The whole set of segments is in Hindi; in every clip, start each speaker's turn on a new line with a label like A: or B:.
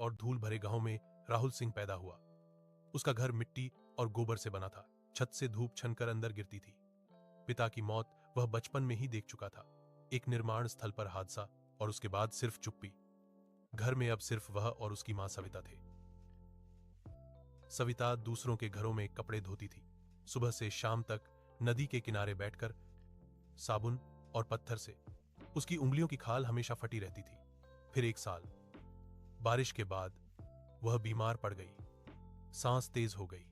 A: और धूल भरे गांव में राहुल सिंह पैदा हुआ। उसका घर मिट्टी और गोबर से बना था। छत से धूप छनकर अंदर गिरती थी। पिता की मौत वह बचपन में ही देख चुका था। एक निर्माण स्थल पर हादसा और उसके बाद सिर्फ चुप्पी। घर में अब सिर्फ वह और उसकी मां सविता थे। सविता दूसरों के घरों में कपड़े धोती थी। सुबह से शाम तक नदी के किनारे बैठकर साबुन और पत्थर से उसकी उंगलियों की खाल हमेशा फटी रहती थी। फिर एक साल बारिश के बाद वह बीमार पड़ गई। सांस तेज हो गई,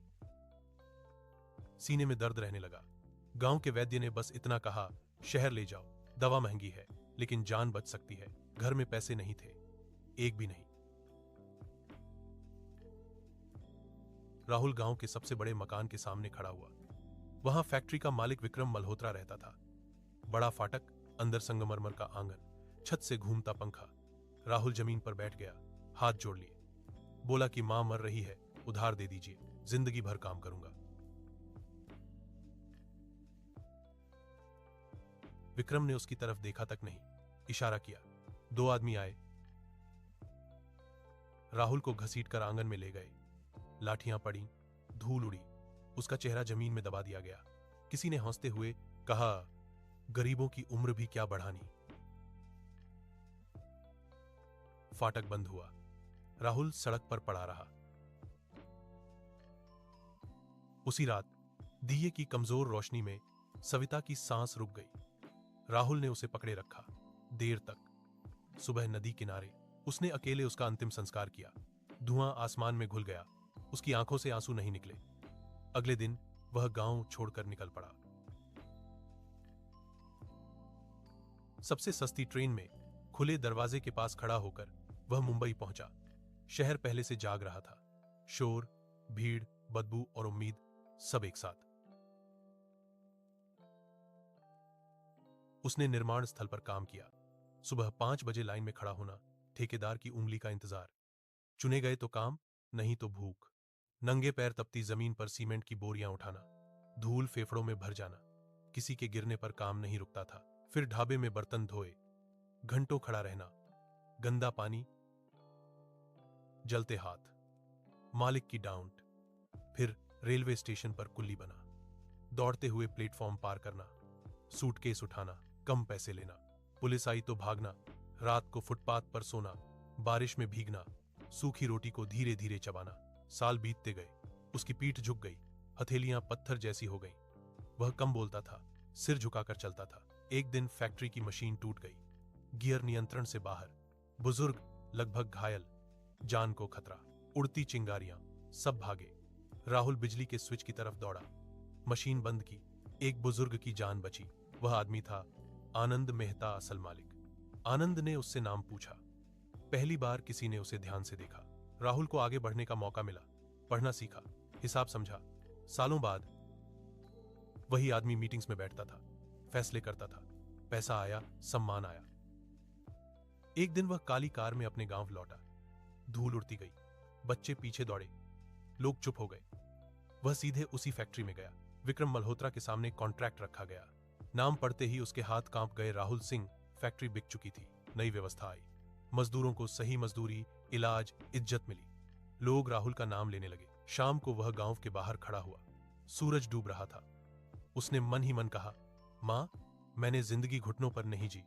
A: सीने में दर्द रहने लगा। गांव के वैद्य ने बस इतना कहा, शहर ले जाओ, दवा महंगी है लेकिन जान बच सकती है। घर में पैसे नहीं थे, एक भी नहीं। राहुल गांव के सबसे बड़े मकान के सामने खड़ा हुआ। वहां फैक्ट्री का मालिक विक्रम मल्होत्रा रहता था। बड़ा फाटक, अंदर संगमरमर का आंगन, छत से घूमता पंखा। राहुल जमीन पर बैठ गया, हाथ जोड़ लिए। बोला कि मां मर रही है, उधार दे दीजिए, जिंदगी भर काम करूंगा। विक्रम ने उसकी तरफ देखा तक नहीं, इशारा किया। 2 आदमी आए, राहुल को घसीटकर आंगन में ले गए। लाठियां पड़ी, धूल उड़ी, उसका चेहरा जमीन में दबा दिया गया। किसी ने हंसते हुए कहा, गरीबों की उम्र भी क्या बढ़ानी। फाटक बंद हुआ। राहुल सड़क पर पड़ा रहा। उसी रात दिए की कमजोर रोशनी में सविता की सांस रुक गई। राहुल ने उसे पकड़े रखा देर तक। सुबह नदी किनारे उसने अकेले उसका अंतिम संस्कार किया। धुआं आसमान में घुल गया, उसकी आंखों से आंसू नहीं निकले। अगले दिन वह गांव छोड़कर निकल पड़ा। सबसे सस्ती ट्रेन में खुले दरवाजे के पास खड़ा होकर वह मुंबई पहुंचा। शहर पहले से जाग रहा था। शोर, भीड़, बदबू और उम्मीद सब एक साथ। उसने निर्माण स्थल पर काम किया। सुबह 5 बजे लाइन में खड़ा होना, ठेकेदार की उंगली का इंतजार। चुने गए तो काम, नहीं तो भूख। नंगे पैर तपती जमीन पर सीमेंट की बोरियां उठाना, धूल फेफड़ों में भर जाना। किसी के गिरने पर काम नहीं रुकता था। फिर ढाबे में बर्तन धोए, घंटों खड़ा रहना, गंदा पानी, जलते हाथ, मालिक की डांट। फिर रेलवे स्टेशन पर कुल्ली बना, दौड़ते हुए प्लेटफॉर्म पार करना, सूटकेस उठाना, कम पैसे लेना। पुलिस आई तो भागना, रात को फुटपाथ पर सोना, बारिश में भीगना, सूखी रोटी को धीरे धीरे चबाना। साल बीतते गए, उसकी पीठ झुक गई, हथेलियां पत्थर जैसी हो गईं। वह कम बोलता था, सिर झुकाकर चलता था। एक दिन फैक्ट्री की मशीन टूट गई, गियर नियंत्रण से बाहर, बुजुर्ग लगभग घायल, जान को खतरा। उड़ती चिंगारियां, सब भागे। राहुल बिजली के स्विच की तरफ दौड़ा, मशीन बंद की। एक बुजुर्ग की जान बची। वह आदमी था आनंद मेहता, असल मालिक। आनंद ने उससे नाम पूछा। पहली बार किसी ने उसे ध्यान से देखा। राहुल को आगे बढ़ने का मौका मिला, पढ़ना सीखा, हिसाब समझा। सालों बाद वही आदमी मीटिंग्स में बैठता था, फैसले करता था। पैसा आया, सम्मान आया। एक दिन वह काली कार में अपने गांव लौटा। धूल उड़ती गई, बच्चे पीछे दौड़े, लोग चुप हो गए। वह सीधे उसी फैक्ट्री में गया। विक्रम मल्होत्रा के सामने कॉन्ट्रैक्ट रखा गया। नाम पढ़ते ही उसके हाथ कांप गए। राहुल सिंह। फैक्ट्री बिक चुकी थी। नई व्यवस्था आई, मजदूरों को सही मजदूरी, इलाज, इज्जत मिली। लोग राहुल का नाम लेने लगे। शाम को वह गांव के बाहर खड़ा हुआ। सूरज डूब रहा था। उसने मन ही मन कहा, मां, मैंने जिंदगी घुटनों पर नहीं जी,